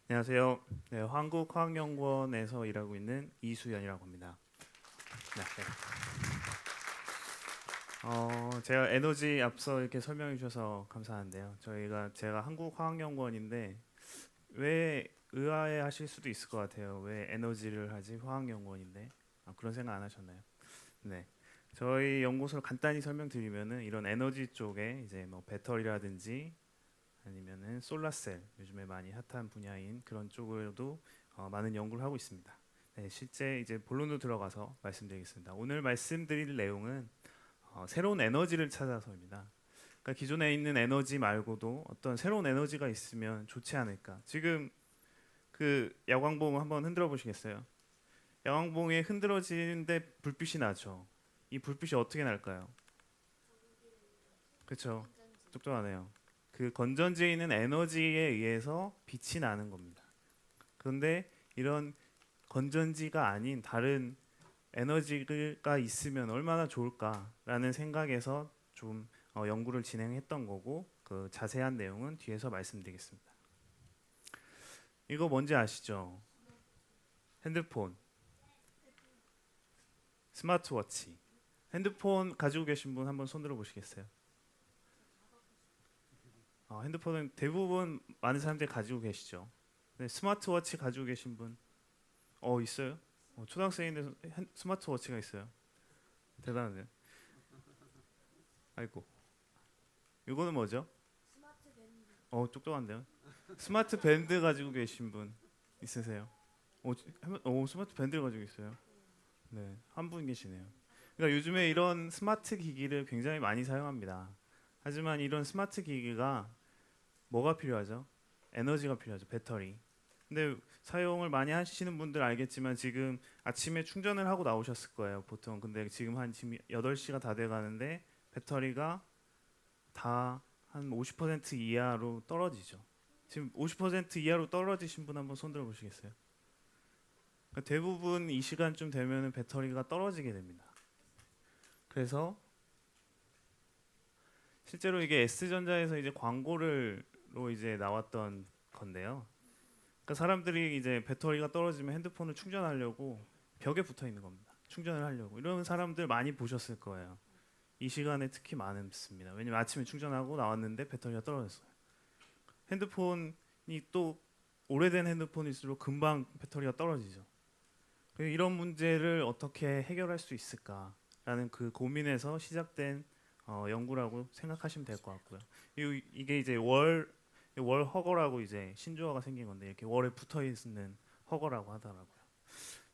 안녕하세요. 네, 한국화학연구원에서 일하고 있는 이수연이라고 합니다. 네. 제가 에너지 앞서 이렇게 설명해 주셔서 감사한데요. 제가 한국화학연구원인데 왜 의아해 하실 수도 있을 것 같아요. 왜 에너지를 하지 화학연구원인데 그런 생각 안 하셨나요? 네. 저희 연구소를 간단히 설명드리면은 이런 에너지 쪽에 이제 뭐 배터리라든지 아니면은 솔라셀 요즘에 많이 핫한 분야인 그런 쪽으로도 많은 연구를 하고 있습니다. 네, 실제 이제 본론으로 들어가서 말씀드리겠습니다. 오늘 말씀드릴 내용은 새로운 에너지를 찾아서입니다. 그러니까 기존에 있는 에너지 말고도 어떤 새로운 에너지가 있으면 좋지 않을까. 지금 그 야광봉 한번 흔들어 보시겠어요? 야광봉이 흔들어지는데 불빛이 나죠. 이 불빛이 어떻게 날까요? 그렇죠. 똑똑하네요. 그 건전지에 있는 에너지에 의해서 빛이 나는 겁니다. 그런데 이런 건전지가 아닌 다른 에너지가 있으면 얼마나 좋을까라는 생각에서 좀 연구를 진행했던 거고 그 자세한 내용은 뒤에서 말씀드리겠습니다. 이거 뭔지 아시죠? 핸드폰, 스마트워치. 핸드폰 가지고 계신 분 한번 손 들어 보시겠어요? 핸드폰은 대부분 많은 사람들이 가지고 계시죠. 네, 스마트워치 가지고 계신 분 있어요? 초등학생인데 스마트워치가 있어요. 대단하네요. 아이고. 이거는 뭐죠? 똑똑한데요. 스마트 밴드 가지고 계신 분 있으세요? 스마트 밴드를 가지고 있어요. 네, 한 분 계시네요. 그러니까 요즘에 이런 스마트 기기를 굉장히 많이 사용합니다. 하지만 이런 스마트 기기가 뭐가 필요하죠? 에너지가 필요하죠. 배터리. 근데 사용을 많이 하시는 분들 알겠지만 지금 아침에 충전을 하고 나오셨을 거예요, 보통. 근데 지금 8시가 다 돼 가는데 배터리가 다 한 50% 이하로 떨어지죠. 지금 50% 이하로 떨어지신 분 한번 손 들어 보시겠어요? 그러니까 대부분 이 시간쯤 되면 배터리가 떨어지게 됩니다. 그래서 실제로 이게 S전자에서 이제 광고를로 이제 나왔던 건데요. 그러니까 사람들이 이제 배터리가 떨어지면 핸드폰을 충전하려고 벽에 붙어 있는 겁니다. 충전을 하려고. 이런 사람들 많이 보셨을 거예요. 이 시간에 특히 많습니다. 왜냐면 아침에 충전하고 나왔는데 배터리가 떨어졌어요. 핸드폰이 또 오래된 핸드폰일수록 금방 배터리가 떨어지죠. 이런 문제를 어떻게 해결할 수 있을까라는 그 고민에서 시작된 연구라고 생각하시면 될 것 같고요. 이게 이제 월 허거라고 이제 신조어가 생긴 건데 이렇게 월에 붙어 있는 허거라고 하더라고요.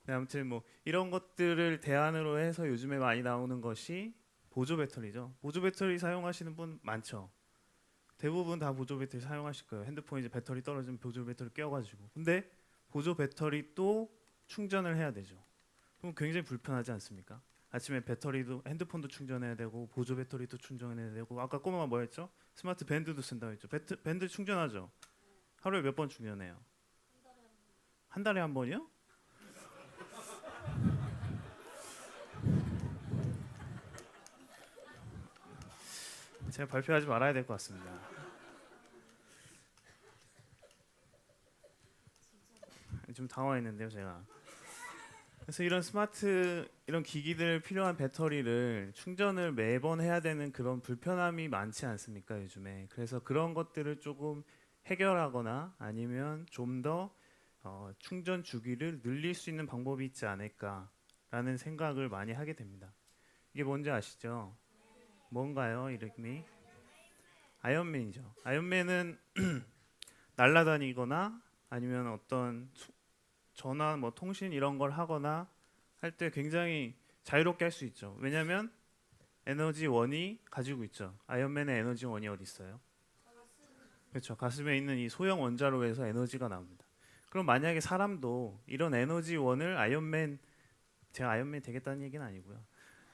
네, 아무튼 뭐 이런 것들을 대안으로 해서 요즘에 많이 나오는 것이 보조 배터리죠. 보조 배터리 사용하시는 분 많죠. 대부분 다 보조 배터리 사용하실 거예요. 핸드폰 이제 배터리 떨어지면 보조 배터리 껴가지고. 근데 보조 배터리 또 충전을 해야 되죠. 그럼 굉장히 불편하지 않습니까? 아침에 배터리도 핸드폰도 충전해야 되고 보조 배터리도 충전해야 되고 아까 꼬마가 뭐였죠? 스마트 밴드도 쓴다고 했죠. 밴드 충전하죠. 하루에 몇 번 충전해요? 한 달에 한 번이요? 제가 발표하지 말아야 될 것 같습니다. 좀 당황했는데요, 제가. 그래서 이런 기기들 필요한 배터리를 충전을 매번 해야 되는 그런 불편함이 많지 않습니까, 요즘에. 그래서 그런 것들을 조금 해결하거나 아니면 좀 더 충전 주기를 늘릴 수 있는 방법이 있지 않을까라는 생각을 많이 하게 됩니다. 이게 뭔지 아시죠? 뭔가요, 이름이? 아이언맨이죠. 아이언맨은 날아다니거나 아니면 어떤 전화, 뭐 통신 이런 걸 하거나 할 때 굉장히 자유롭게 할 수 있죠. 왜냐하면 에너지 원이 가지고 있죠. 아이언맨의 에너지 원이 어디 있어요? 그렇죠. 가슴에 있는 이 소형 원자로에서 에너지가 나옵니다. 그럼 만약에 사람도 이런 에너지 원을 제가 아이언맨 되겠다는 얘기는 아니고요.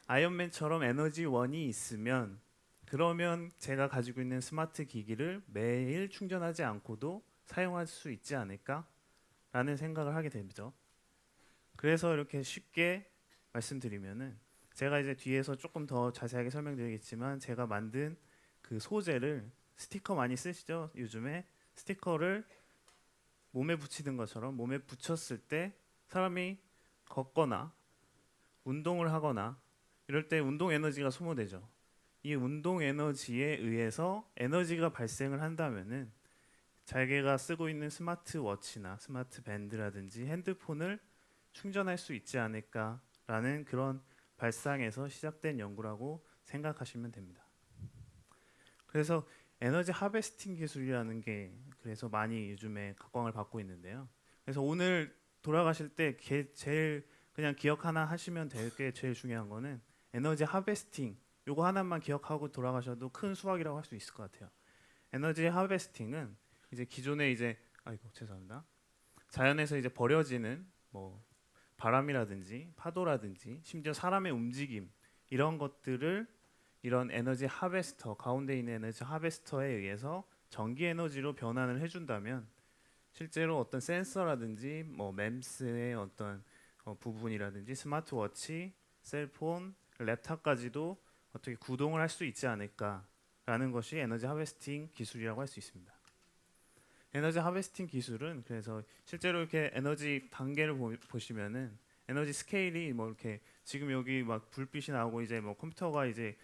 아이언맨처럼 에너지 원이 있으면 그러면 제가 가지고 있는 스마트 기기를 매일 충전하지 않고도 사용할 수 있지 않을까라는 생각을 하게 됩니다. 그래서 이렇게 쉽게 말씀드리면은 제가 이제 뒤에서 조금 더 자세하게 설명드리겠지만 제가 만든 그 소재를 스티커 많이 쓰시죠? 요즘에 스티커를 몸에 붙이는 것처럼 몸에 붙였을 때 사람이 걷거나 운동을 하거나 이럴 때 운동 에너지가 소모되죠. 이 운동 에너지에 의해서 에너지가 발생을 한다면은 자기가 쓰고 있는 스마트워치나 스마트 밴드라든지 핸드폰을 충전할 수 있지 않을까라는 그런 발상에서 시작된 연구라고 생각하시면 됩니다. 그래서 에너지 하베스팅 기술이라는 게 그래서 많이 요즘에 각광을 받고 있는데요. 그래서 오늘 돌아가실 때 제일 그냥 기억 하나 하시면 될 게 제일 중요한 거는 에너지 하베스팅 요거 하나만 기억하고 돌아가셔도 큰 수확이라고 할 수 있을 것 같아요. 에너지 하베스팅은 이제 기존에 이제 아이고 죄송합니다. 자연에서 이제 버려지는 뭐 바람이라든지 파도라든지 심지어 사람의 움직임 이런 것들을 이런 에너지 하베스터 가운데 있는 에너지 하베스터에 의해서 전기 에너지로 변환을 해준다면 실제로 어떤 센서라든지 뭐 맴스의 어떤 부분이라든지 스마트워치, 셀폰, 랩탑까지도 어떻게 구동을 할 수 있지 않을까라는 것이 에너지 하베스팅 기술이라고 할 수 있습니다. 에너지 하베스팅 기술은 그래서 실제로 이렇게 에너지 단계를 보시면은 에너지 스케일이 뭐 이렇게 지금 여기 막 불빛이 나오고 이제 뭐 컴퓨터가 이제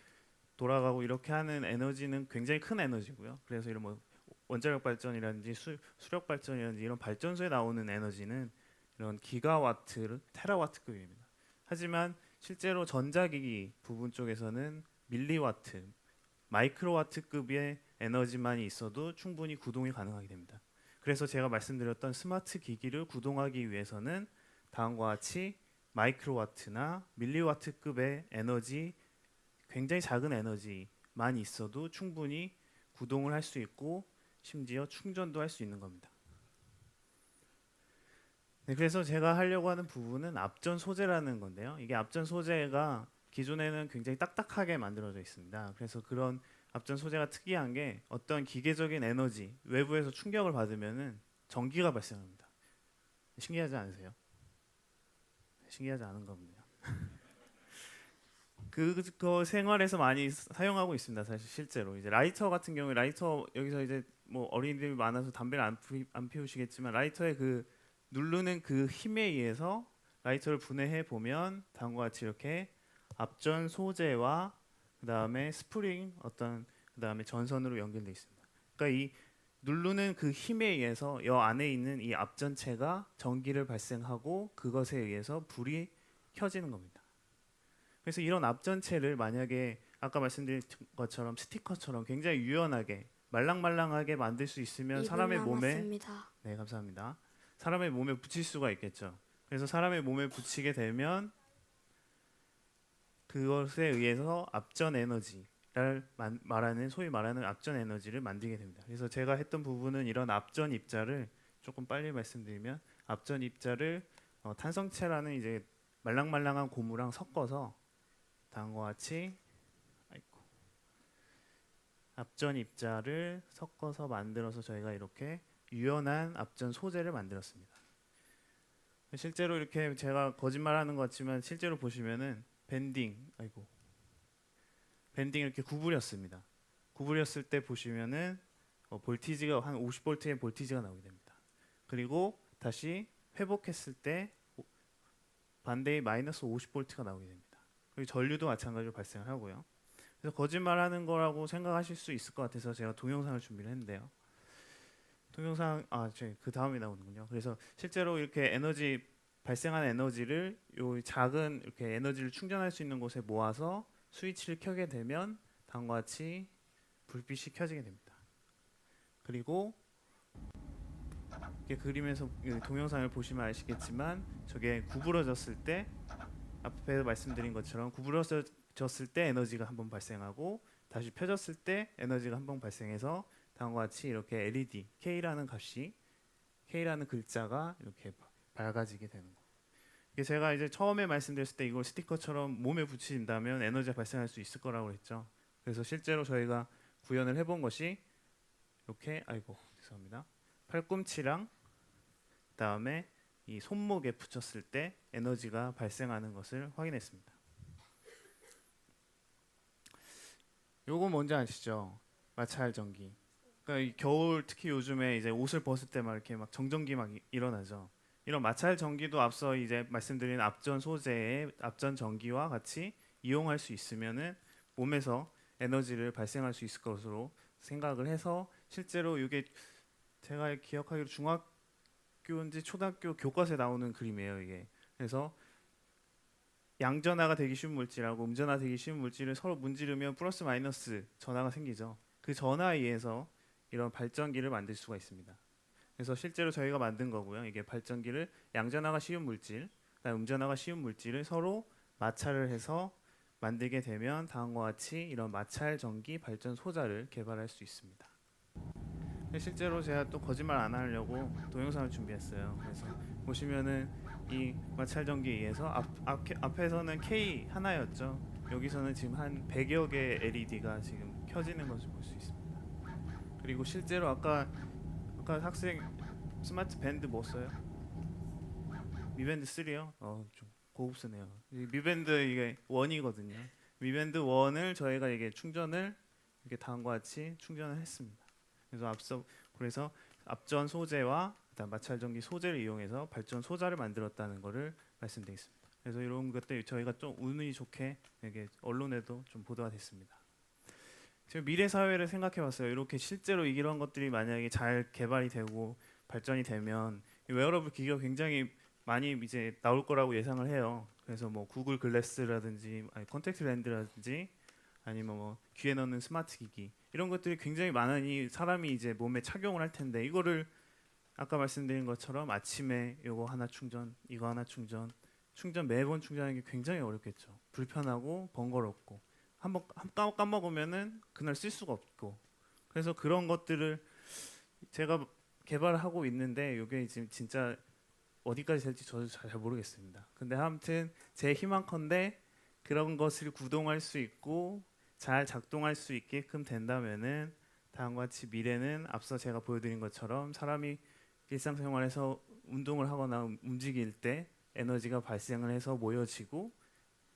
돌아가고 이렇게 하는 에너지는 굉장히 큰 에너지고요. 그래서 이런 뭐 원자력 발전이라든지 수력 발전이라든지 이런 발전소에 나오는 에너지는 이런 기가와트, 테라와트급입니다. 하지만 실제로 전자기기 부분 쪽에서는 밀리와트, 마이크로와트급의 에너지만이 있어도 충분히 구동이 가능하게 됩니다. 그래서 제가 말씀드렸던 스마트 기기를 구동하기 위해서는 다음과 같이 마이크로와트나 밀리와트급의 에너지, 굉장히 작은 에너지만 있어도 충분히 구동을 할 수 있고 심지어 충전도 할 수 있는 겁니다. 네, 그래서 제가 하려고 하는 부분은 앞전 소재라는 건데요. 이게 앞전 소재가 기존에는 굉장히 딱딱하게 만들어져 있습니다. 그래서 그런 앞전 소재가 특이한 게 어떤 기계적인 에너지, 외부에서 충격을 받으면은 전기가 발생합니다. 신기하지 않으세요? 신기하지 않은 겁니다. 그거 생활에서 많이 사용하고 있습니다. 사실 실제로 이제 라이터 같은 경우에 라이터 여기서 이제 뭐 어린이들이 많아서 담배를 안 피우시겠지만 라이터의 그 누르는 그 힘에 의해서 라이터를 분해해 보면 다음과 같이 이렇게 앞전 소재와 그 다음에 스프링 어떤 그 다음에 전선으로 연결되어 있습니다. 그러니까 이 누르는 그 힘에 의해서 이 안에 있는 이 앞전체가 전기를 발생하고 그것에 의해서 불이 켜지는 겁니다. 그래서 이런 앞전체를 만약에 아까 말씀드린 것처럼 스티커처럼 굉장히 유연하게 말랑말랑하게 만들 수 있으면 2분 사람의 몸에 남았습니다. 네 감사합니다. 사람의 몸에 붙일 수가 있겠죠. 그래서 사람의 몸에 붙이게 되면 그것에 의해서 앞전 에너지를 말하는 소위 말하는 앞전 에너지를 만들게 됩니다. 그래서 제가 했던 부분은 이런 앞전 입자를 조금 빨리 말씀드리면 앞전 입자를 탄성체라는 이제 말랑말랑한 고무랑 섞어서 다음과 같이 앞전 입자를 섞어서 만들어서 저희가 이렇게 유연한 앞전 소재를 만들었습니다. 실제로 이렇게 제가 거짓말하는 것 같지만 실제로 보시면은 밴딩 이렇게 구부렸습니다. 구부렸을 때 보시면은 볼티지가 한 50볼트의 볼티지가 나오게 됩니다. 그리고 다시 회복했을 때 반대의 마이너스 50볼트가 나오게 됩니다. 그리고 전류도 마찬가지로 발생을 하고요. 그래서 거짓말하는 거라고 생각하실 수 있을 것 같아서 제가 동영상을 준비를 했는데요. 동영상 그 다음에 나오는군요. 그래서 실제로 이렇게 에너지 발생한 에너지를 요 작은 이렇게 에너지를 충전할 수 있는 곳에 모아서 스위치를 켜게 되면 다음과 같이 불빛이 켜지게 됩니다. 그리고 이렇게 그림에서 동영상을 보시면 아시겠지만 저게 구부러졌을 때 앞에 말씀드린 것처럼 구부러졌을 때 에너지가 한번 발생하고 다시 펴졌을 때 에너지가 한번 발생해서 다음과 같이 이렇게 LED K라는 값이 K라는 글자가 이렇게 밝아지게 되는 거. 이게 제가 이제 처음에 말씀드렸을 때 이걸 스티커처럼 몸에 붙인다면 에너지가 발생할 수 있을 거라고 했죠. 그래서 실제로 저희가 구현을 해본 것이 이렇게 죄송합니다. 팔꿈치랑 그다음에 이 손목에 붙였을 때 에너지가 발생하는 것을 확인했습니다. 요거 뭔지 아시죠? 마찰 전기. 그러니까 이 겨울 특히 요즘에 이제 옷을 벗을 때 막 이렇게 막 정전기 막 일어나죠. 이런 마찰 전기도 앞서 이제 말씀드린 앞전 소재의 앞전 전기와 같이 이용할 수 있으면은 몸에서 에너지를 발생할 수 있을 것으로 생각을 해서 실제로 이게 제가 기억하기로 중학교인지 초등학교 교과서에 나오는 그림이에요, 이게. 그래서 양전하가 되기 쉬운 물질하고 음전화 되기 쉬운 물질을 서로 문지르면 플러스 마이너스 전하가 생기죠. 그 전하에 의해서 이런 발전기를 만들 수가 있습니다. 그래서 실제로 저희가 만든 거고요. 이게 발전기를 양전하가 쉬운 물질, 음전하가 쉬운 물질을 서로 마찰을 해서 만들게 되면 다음과 같이 이런 마찰 전기 발전 소자를 개발할 수 있습니다. 실제로 제가 또 거짓말 안 하려고 동영상을 준비했어요. 그래서 보시면은 이 마찰 전기에 의해서 앞에서는 K 하나였죠. 여기서는 지금 한 100여 개의 LED가 지금 켜지는 것을 볼 수 있습니다. 그리고 실제로 아까 학생 스마트 밴드 뭐 써요? 미밴드 3요? 좀 고급스네요. 미밴드 이게 1이거든요. 미밴드 1을 저희가 이게 충전을 이렇게 다음과 같이 충전을 했습니다. 그래서 앞전 소재와 그다음 마찰 전기 소재를 이용해서 발전 소자를 만들었다는 것을 말씀드리겠습니다. 그래서 이런 것들 저희가 좀 운이 좋게 이게 언론에도 좀 보도가 됐습니다. 지금 미래 사회를 생각해봤어요. 이렇게 실제로 이런 것들이 만약에 잘 개발이 되고 발전이 되면 웨어러블 기기가 굉장히 많이 이제 나올 거라고 예상을 해요. 그래서 뭐 구글 글래스라든지 컨택트 렌즈라든지 아니면 뭐 귀에 넣는 스마트 기기 이런 것들이 굉장히 많으니 사람이 이제 몸에 착용을 할 텐데 이거를 아까 말씀드린 것처럼 아침에 이거 하나 충전, 이거 하나 충전 매번 충전하는 게 굉장히 어렵겠죠. 불편하고 번거롭고 한번 까먹으면은 그날 쓸 수가 없고 그래서 그런 것들을 제가 개발하고 있는데 이게 지금 진짜 어디까지 될지 저도 잘 모르겠습니다. 근데 아무튼 제 희망컨대 그런 것을 구동할 수 있고 잘 작동할 수 있게끔 된다면은 다음과 같이 미래는 앞서 제가 보여드린 것처럼 사람이 일상생활에서 운동을 하거나 움직일 때 에너지가 발생을 해서 모여지고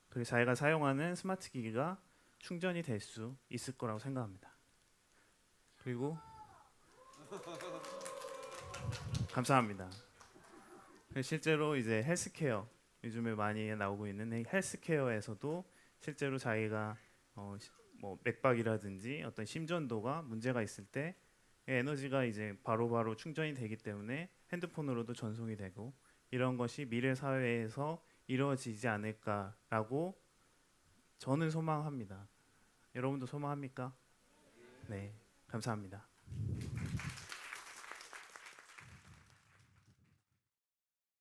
그리고 자기가 사용하는 스마트 기기가 충전이 될 수 있을 거라고 생각합니다. 그리고 감사합니다. 실제로 이제 헬스케어 요즘에 많이 나오고 있는 헬스케어에서도 실제로 자기가 뭐 맥박이라든지 어떤 심전도가 문제가 있을 때 에너지가 이제 바로바로 충전이 되기 때문에 핸드폰으로도 전송이 되고 이런 것이 미래 사회에서 이루어지지 않을까라고 저는 소망합니다. 여러분도 소망합니까? 네, 감사합니다.